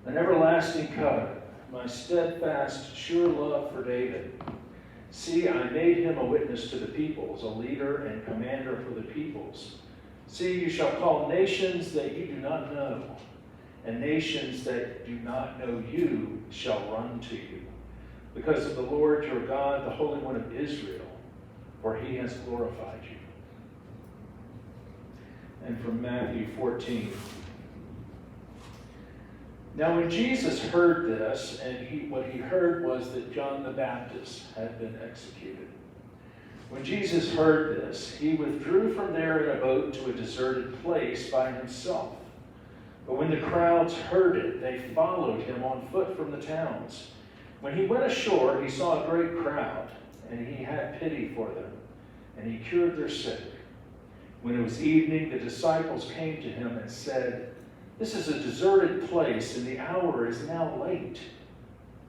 an everlasting covenant, my steadfast, sure love for David. See, I made him a witness to the peoples, a leader and commander for the peoples. See, you shall call nations that you do not know, and nations that do not know you shall run to you, because of the Lord your God, the Holy One of Israel, for he has glorified you. And from Matthew 14. Now when Jesus heard this, and what he heard was that John the Baptist had been executed. When Jesus heard this, he withdrew from there in a boat to a deserted place by himself. But when the crowds heard it, they followed him on foot from the towns. When he went ashore, he saw a great crowd, and he had pity for them, and he cured their sick. When it was evening, the disciples came to him and said, "This is a deserted place, and the hour is now late.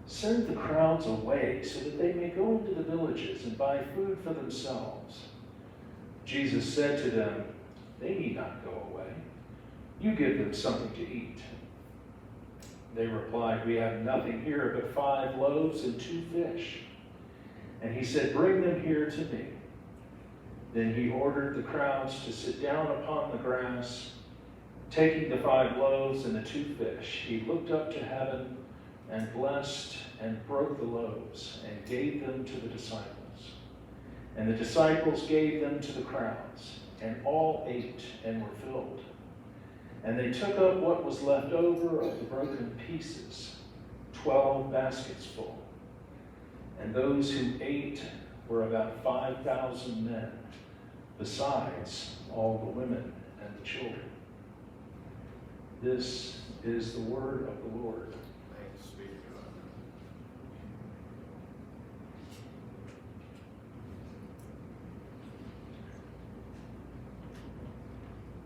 Send the crowds away so that they may go into the villages and buy food for themselves." Jesus said to them, "They need not go away. You give them something to eat." They replied, "We have nothing here but 5 loaves and 2 fish." And he said, "Bring them here to me." Then he ordered the crowds to sit down upon the grass. Taking the 5 loaves and the 2 fish, he looked up to heaven and blessed and broke the loaves and gave them to the disciples. And the disciples gave them to the crowds, and all ate and were filled. And they took up what was left over of the broken pieces, 12 baskets full. And those who ate were about 5,000 men, besides all the women and the children. This is the word of the Lord. Thanks be to God.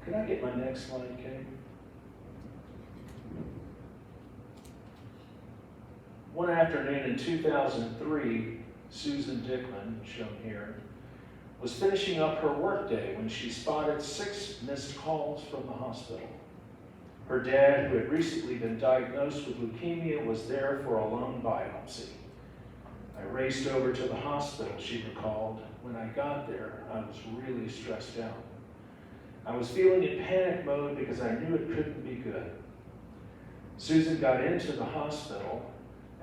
Can I get my next slide, Kate? One afternoon in 2003, Susan Dickman, shown here, was finishing up her workday when she spotted 6 missed calls from the hospital. Her dad, who had recently been diagnosed with leukemia, was there for a lung biopsy. I raced over to the hospital, she recalled. When I got there, I was really stressed out. I was feeling in panic mode because I knew it couldn't be good. Susan got into the hospital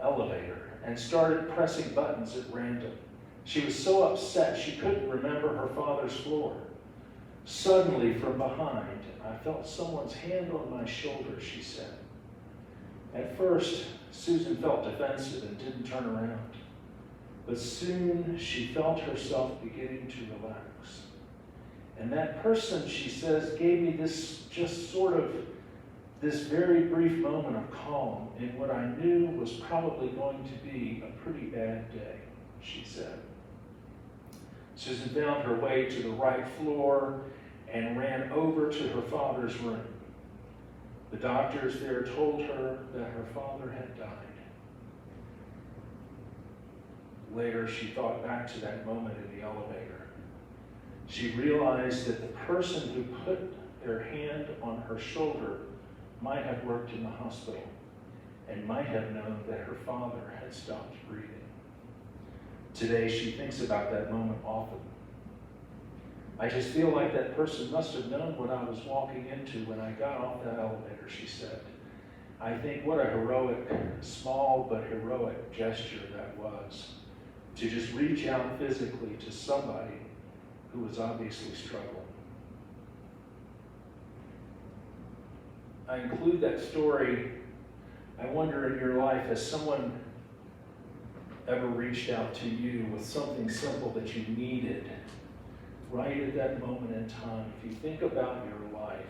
elevator and started pressing buttons at random. She was so upset she couldn't remember her father's floor. Suddenly, from behind, I felt someone's hand on my shoulder, she said. At first, Susan felt defensive and didn't turn around. But soon, she felt herself beginning to relax. And that person, she says, gave me this very brief moment of calm in what I knew was probably going to be a pretty bad day, she said. Susan found her way to the right floor and ran over to her father's room. The doctors there told her that her father had died. Later, she thought back to that moment in the elevator. She realized that the person who put their hand on her shoulder might have worked in the hospital and might have known that her father had stopped breathing. Today, she thinks about that moment often. I just feel like that person must have known what I was walking into when I got off that elevator, she said. I think what a heroic, small but heroic gesture that was, to just reach out physically to somebody who was obviously struggling. I include that story. I wonder in your life, has someone ever reached out to you with something simple that you needed right at that moment in time? If you think about your life,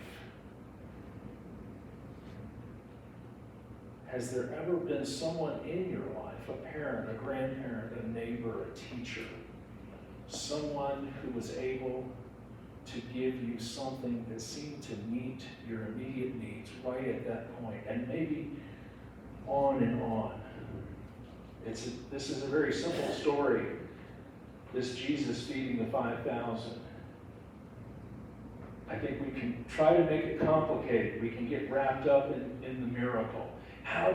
has there ever been someone in your life, a parent, a grandparent, a neighbor, a teacher, someone who was able to give you something that seemed to meet your immediate needs right at that point, and maybe on and on? This is a very simple story, this Jesus feeding the 5,000. I think we can try to make it complicated. We can get wrapped up in the miracle. How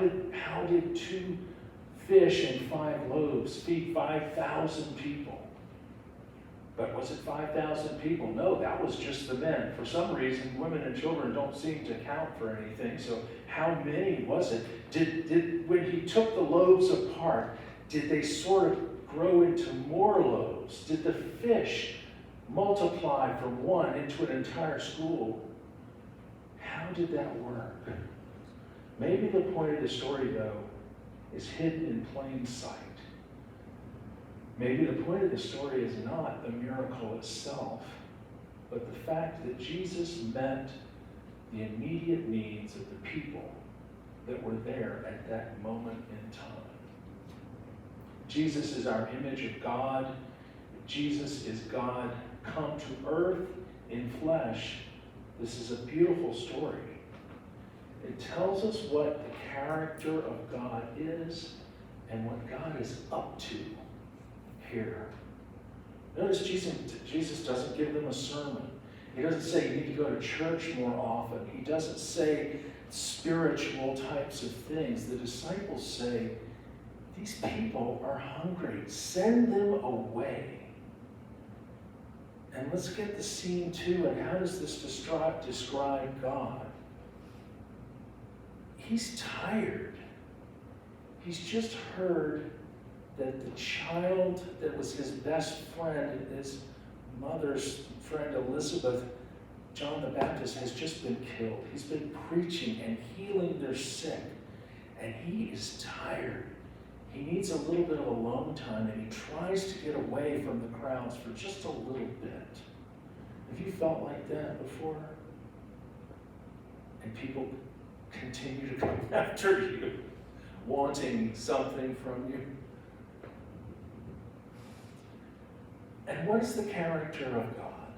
did 2 fish and 5 loaves feed 5,000 people? But was it 5,000 people? No, that was just the men. For some reason, women and children don't seem to count for anything. So how many was it? Did when he took the loaves apart, did they sort of grow into more loaves? Did the fish multiply from 1 into an entire school? How did that work? Maybe the point of the story, though, is hidden in plain sight. Maybe the point of the story is not the miracle itself, but the fact that Jesus met the immediate needs of the people that were there at that moment in time. Jesus is our image of God. Jesus is God come to earth in flesh. This is a beautiful story. It tells us what the character of God is and what God is up to here. Notice Jesus doesn't give them a sermon. He doesn't say you need to go to church more often. He doesn't say spiritual types of things. The disciples say, these people are hungry. Send them away. And let's get the scene too. And how does this describe God? He's tired. He's just heard that the child that was his best friend, his mother's friend Elizabeth, John the Baptist, has just been killed. He's been preaching and healing their sick, and he is tired. He needs a little bit of alone time, and he tries to get away from the crowds for just a little bit. Have you felt like that before? And people continue to come after you, wanting something from you. And what is the character of God?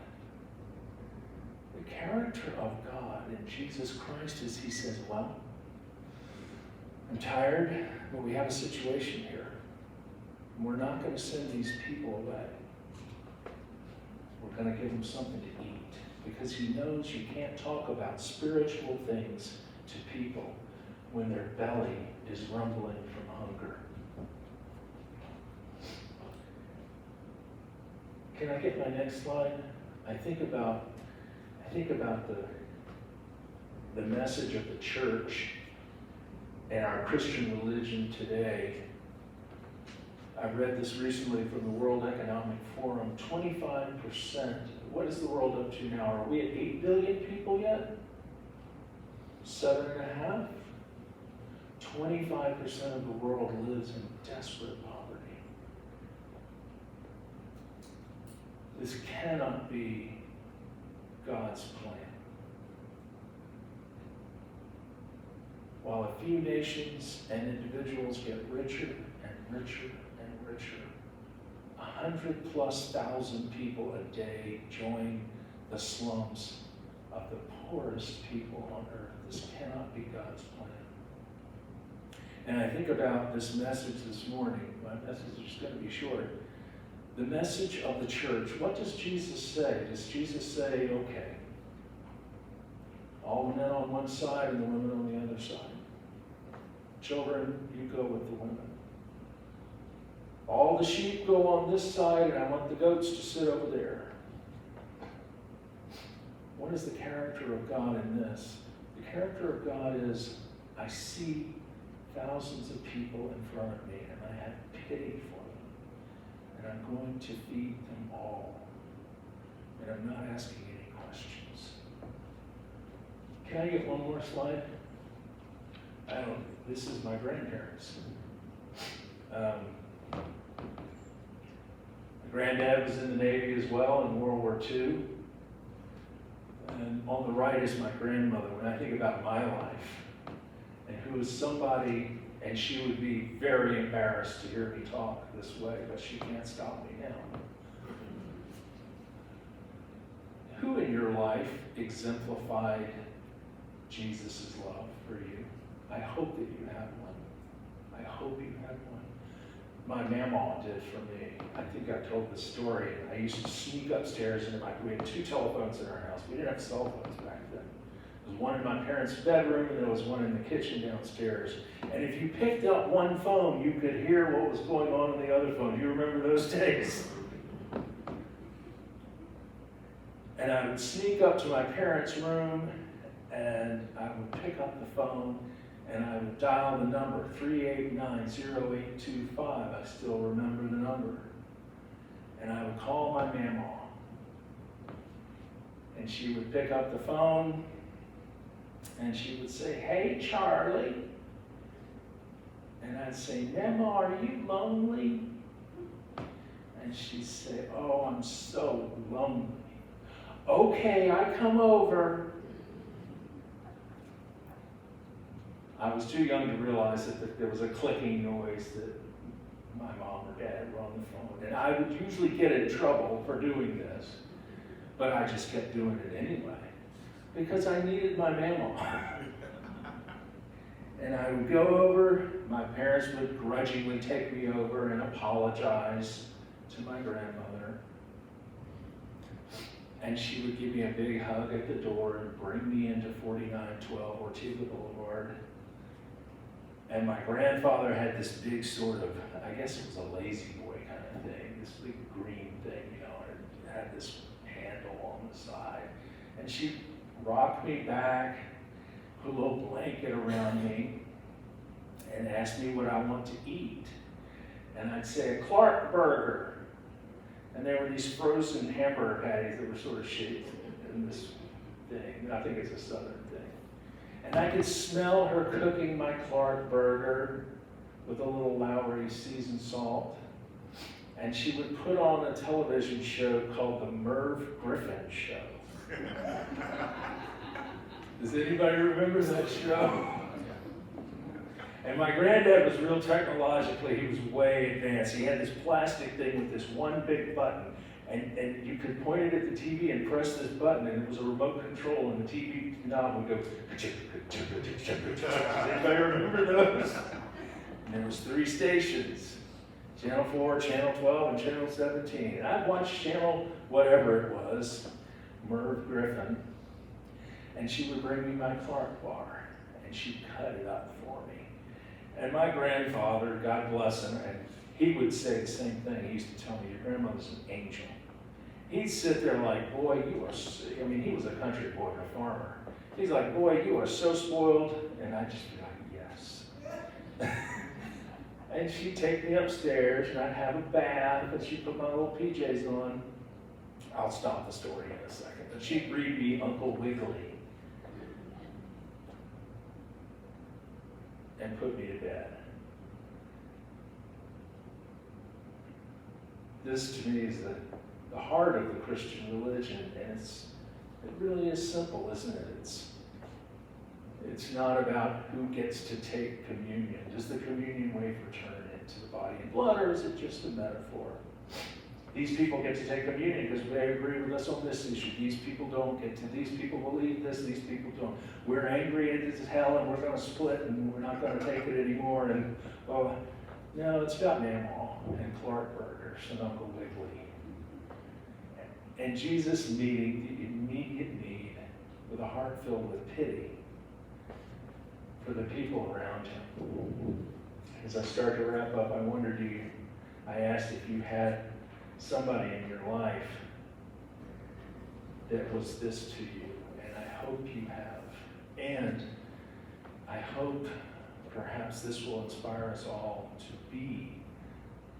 The character of God in Jesus Christ is he says, well, I'm tired, but we have a situation here. And we're not going to send these people away. We're going to give them something to eat. Because he knows you can't talk about spiritual things to people when their belly is rumbling from hunger. Can I get my next slide? I think about the message of the church and our Christian religion today. I read this recently from the World Economic Forum. 25%. What is the world up to now? Are we at 8 billion people yet? 7.5? 25% of the world lives in desperate poverty. This cannot be God's plan. While a few nations and individuals get richer and richer and richer, 100,000+ people a day join the slums of the poorest people on earth. This cannot be God's plan. And I think about this message this morning. My message is going to be short. The message of the church. What does Jesus say? Does Jesus say, okay, all the men on one side and the women on the other side? Children, you go with the women. All the sheep go on this side, and I want the goats to sit over there. What is the character of God in this? The character of God is, I see thousands of people in front of me, and I have pity for them. And I'm going to feed them all. And I'm not asking any questions. Can I get one more slide? This is my grandparents. My granddad was in the Navy as well in World War II. And on the right is my grandmother. When I think about my life, and who is somebody, and she would be very embarrassed to hear me talk this way, but she can't stop me now. Who in your life exemplified Jesus' love for you? I hope that you have one. I hope you have one. My mamaw did for me. I think I told the story. I used to sneak upstairs, and we had 2 telephones in our house. We didn't have cell phones back then. There was one in my parents' bedroom, and there was one in the kitchen downstairs. And if you picked up one phone, you could hear what was going on in the other phone. Do you remember those days? And I would sneak up to my parents' room, and I would pick up the phone, and I would dial the number, 389-0825. I still remember the number. And I would call my mamaw. And she would pick up the phone, and she would say, "Hey, Charlie." And I'd say, "Mama, are you lonely?" And she'd say, "Oh, I'm so lonely." "Okay, I come over." I was too young to realize that there was a clicking noise that my mom or dad were on the phone. And I would usually get in trouble for doing this, but I just kept doing it anyway because I needed my mama. And I would go over, my parents would grudgingly take me over and apologize to my grandmother. And she would give me a big hug at the door and bring me into 4912 Ortega Boulevard. And my grandfather had this big sort of, I guess it was a lazy boy kind of thing, this big green thing, you know, and it had this handle on the side. And she'd rock me back, put a little blanket around me, and ask me what I want to eat. And I'd say, "A Clark burger." And there were these frozen hamburger patties that were sort of shaped in this thing. I think it's a southern thing. And I could smell her cooking my Clark burger with a little Lowry seasoned salt. And she would put on a television show called The Merv Griffin Show. Does anybody remember that show? And my granddad was real technologically, he was way advanced. He had this plastic thing with this one big button. And you could point it at the TV and press this button, and it was a remote control, and the TV knob would go. Does anybody remember those? And there was 3 stations, Channel 4, Channel 12, and Channel 17. And I'd watch Channel whatever it was, Merv Griffin, and she would bring me my Clark bar, and she'd cut it up for me. And my grandfather, God bless him, and he would say the same thing. He used to tell me, "Your grandmother's an angel." He'd sit there like, "Boy, you are," I mean, he was a country boy and a farmer. He's like, "Boy, you are so spoiled." And I'd just be like, "Yes." And she'd take me upstairs, and I'd have a bath, and she'd put my little PJs on. I'll stop the story in a second. But she'd read me Uncle Wiggily and put me to bed. This to me is the heart of the Christian religion, and it really is simple, isn't it? It's not about who gets to take communion. Does the communion wafer turn into the body and blood, or is it just a metaphor? These people get to take communion because they agree with us on this issue. These people don't get to. These people believe this, these people don't. We're angry as hell, and we're going to split, and we're not going to take it anymore. And, well, no, it's got Mamaw and Clark burgers and Uncle Wiggly. And Jesus meeting the immediate need with a heart filled with pity for the people around him. As I start to wrap up, I asked if you had somebody in your life that was this to you, and I hope you have. And I hope perhaps this will inspire us all to be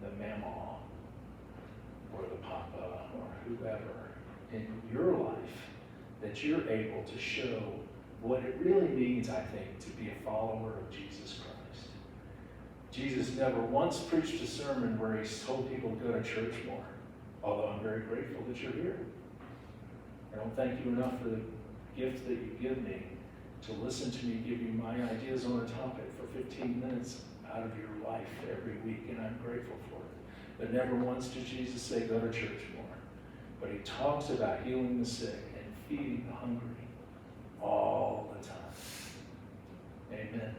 the Mamaw or the Papa or whoever in your life, that you're able to show what it really means, I think, to be a follower of Jesus Christ. Jesus never once preached a sermon where he told people to go to church more, although I'm very grateful that you're here. I don't thank you enough for the gift that you give me to listen to me give you my ideas on a topic for 15 minutes out of your life every week, and I'm grateful for it. But never once did Jesus say, go to church more. But he talks about healing the sick and feeding the hungry all the time. Amen.